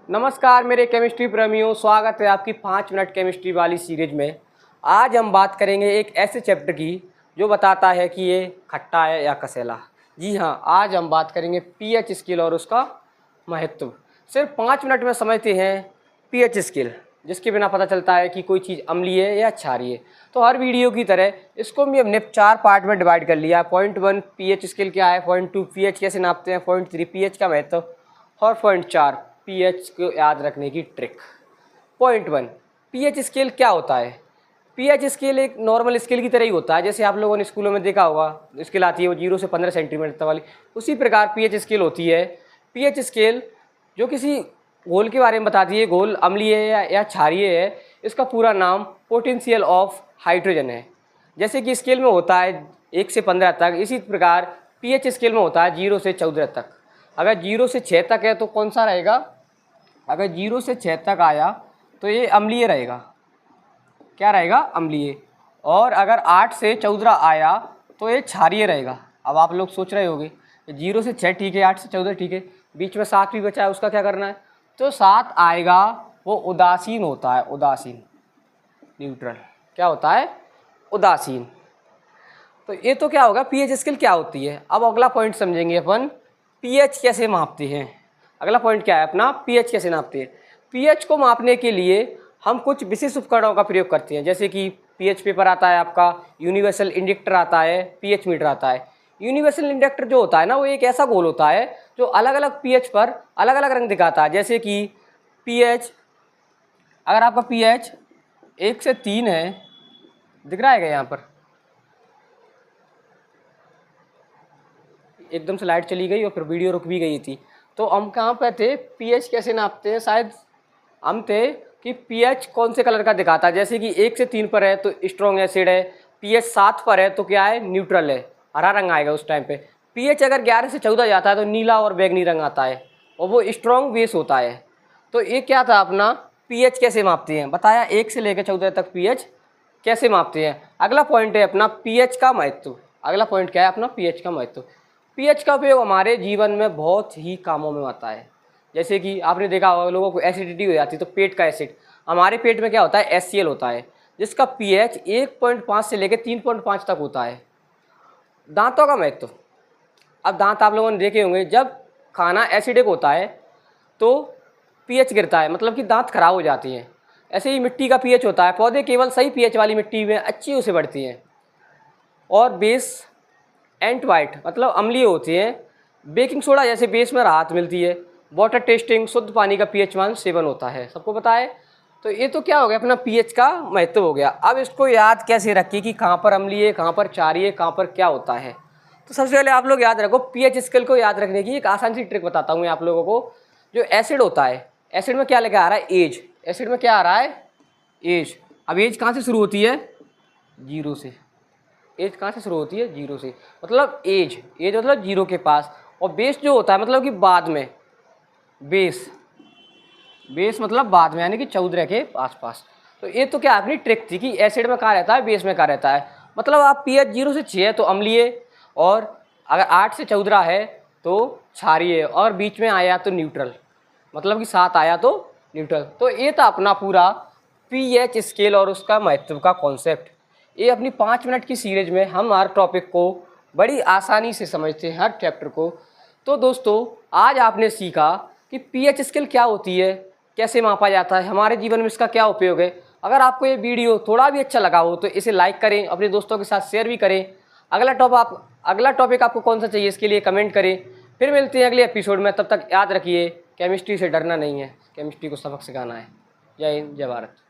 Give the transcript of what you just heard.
नमस्कार मेरे केमिस्ट्री प्रेमियों, स्वागत है आपकी 5 मिनट केमिस्ट्री वाली सीरीज में। आज हम बात करेंगे एक ऐसे चैप्टर की जो बताता है कि ये खट्टा है या कसेला। जी हाँ, आज हम बात करेंगे पीएच स्केल और उसका महत्व। सिर्फ 5 मिनट में समझते हैं पीएच स्केल, जिसके बिना पता चलता है कि कोई चीज़ अम्लीय है या क्षारीय है। तो हर वीडियो की तरह इसको भी हमने 4 पार्ट में डिवाइड कर लिया है। पॉइंट 1 पीएच स्केल क्या है, पॉइंट 2 पीएच कैसे नापते हैं, पॉइंट 3 पीएच का महत्व और पॉइंट 4 पीएच को याद रखने की ट्रिक। पॉइंट 1 पीएच स्केल क्या होता है। पीएच स्केल एक नॉर्मल स्केल की तरह ही होता है, जैसे आप लोगों ने स्कूलों में देखा होगा स्केल आती है वो 0 से 15 सेंटीमीटर तक वाली, उसी प्रकार पीएच स्केल होती है। पीएच स्केल जो किसी घोल के बारे में बताती है, घोल अम्लीय है या क्षारीय है। इसका पूरा नाम पोटेंशियल ऑफ हाइड्रोजन है। जैसे कि स्केल में होता है 1 से 15 तक, इसी प्रकार पीएच स्केल में होता है 0 से 14 तक। अगर 0 से 6 तक है तो कौन सा रहेगा, अगर 0 से 6 तक आया तो ये अम्लीय रहेगा। क्या रहेगा, अम्लीय। और अगर 8 से 14 आया तो ये क्षारीय रहेगा। अब आप लोग सोच रहे होंगे 0 से 6 ठीक है, 8 से 14 ठीक है, बीच में 7 भी बचा है, उसका क्या करना है। तो 7 आएगा वो उदासीन होता है, उदासीन, न्यूट्रल। क्या होता है, उदासीन। तो ये तो क्या होगा, पीएच स्केल क्या होती है। अब अगला पॉइंट समझेंगे अपन, पीएच कैसे मापते हैं। अगला पॉइंट क्या है अपना, पीएच कैसे नापते हैं। पीएच को मापने के लिए हम कुछ विशेष उपकरणों का प्रयोग करते हैं, जैसे कि पीएच पेपर आता है आपका, यूनिवर्सल इंडिकेटर आता है, पीएच मीटर आता है। यूनिवर्सल इंडिकेटर जो होता है ना, वो एक ऐसा गोल होता है जो अलग अलग पीएच पर अलग अलग रंग दिखाता है। जैसे कि पीएच, अगर आपका पीएच 1 से 3 है, दिख रहा है यहाँ पर, एकदम से लाइट चली गई और फिर वीडियो रुक भी गई थी। तो हम कहाँ पे थे, पीएच कैसे नापते हैं, शायद हम थे कि पीएच कौन से कलर का दिखाता है। जैसे कि 1 से 3 पर है तो स्ट्रॉन्ग एसिड है, पीएच 7 पर है तो क्या है, न्यूट्रल है, हरा रंग आएगा उस टाइम पे। पीएच अगर 11 से 14 जाता है तो नीला और बैगनी रंग आता है और वो स्ट्रॉन्ग बेस होता है। तो ये क्या था अपना, पीएच कैसे मापते हैं बताया, 1 से लेकर 14 तक पीएच कैसे मापते हैं। अगला पॉइंट है अपना पीएच का महत्व। अगला पॉइंट क्या है अपना, पीएच का महत्व। पीएच का उपयोग हमारे जीवन में बहुत ही कामों में आता है। जैसे कि आपने देखा होगा लोगों को एसिडिटी हो जाती है तो पेट का एसिड, हमारे पेट में क्या होता है, HCl होता है, जिसका पीएच 1.5 से लेकर 3.5 तक होता है। दांतों का महत्व। अब दांत आप लोगों ने देखे होंगे, जब खाना एसिडिक होता है तो पीएच गिरता है, मतलब कि दांत खराब हो जाती हैं। ऐसे ही मिट्टी का पीएच होता है, पौधे केवल सही पीएच वाली मिट्टी में अच्छी से बढ़ती हैं। और बेस एंट वाइट मतलब अम्लीय होती हैं। बेकिंग सोडा जैसे बेस में राहत मिलती है। वाटर टेस्टिंग, शुद्ध पानी का पीएच मान 7 होता है, सबको पता है। तो ये तो क्या हो गया, अपना पीएच का महत्व हो गया। अब इसको याद कैसे रखिए कि कहाँ पर अम्लीय, कहाँ पर क्षारीय, कहाँ पर क्या होता है। तो सबसे पहले आप लोग याद रखो, पीएच स्केल को याद रखने की एक आसान सी ट्रिक बताता हूँ मैं आप लोगों को। जो एसिड होता है, एसिड में क्या लेकर आ रहा है, एज। एसिड में क्या आ रहा है, एज। अब एज कहाँ से शुरू होती है, 0 से। एज कहाँ से शुरू होती है, 0 से, मतलब एज, एज मतलब 0 के पास। और बेस जो होता है मतलब कि बाद में, बेस, बेस मतलब बाद में, यानी कि 14 के आसपास। तो ये तो क्या अपनी ट्रिक थी कि एसिड में कहाँ रहता है, बेस में कहाँ रहता है। मतलब आप पीएच 0 से 6 है तो अम्लीय, और अगर 8 से 14 है तो क्षारीय, और बीच में आया तो न्यूट्रल, मतलब कि 7 आया तो न्यूट्रल। तो ये था अपना पूरा पीएच स्केल और उसका महत्व का कॉन्सेप्ट। ये अपनी 5 मिनट की सीरीज में हम हर टॉपिक को बड़ी आसानी से समझते हैं, हर चैप्टर को। तो दोस्तों, आज आपने सीखा कि पीएच स्केल क्या होती है, कैसे मापा जाता है, हमारे जीवन में इसका क्या उपयोग है। अगर आपको ये वीडियो थोड़ा भी अच्छा लगा हो तो इसे लाइक करें, अपने दोस्तों के साथ शेयर भी करें। अगला टॉपिक आपको कौन सा चाहिए इसके लिए कमेंट करें। फिर मिलते हैं अगले एपिसोड में, तब तक याद रखिए केमिस्ट्री से डरना नहीं है, केमिस्ट्री को सबक सिखाना है। जय हिंद, जय भारत।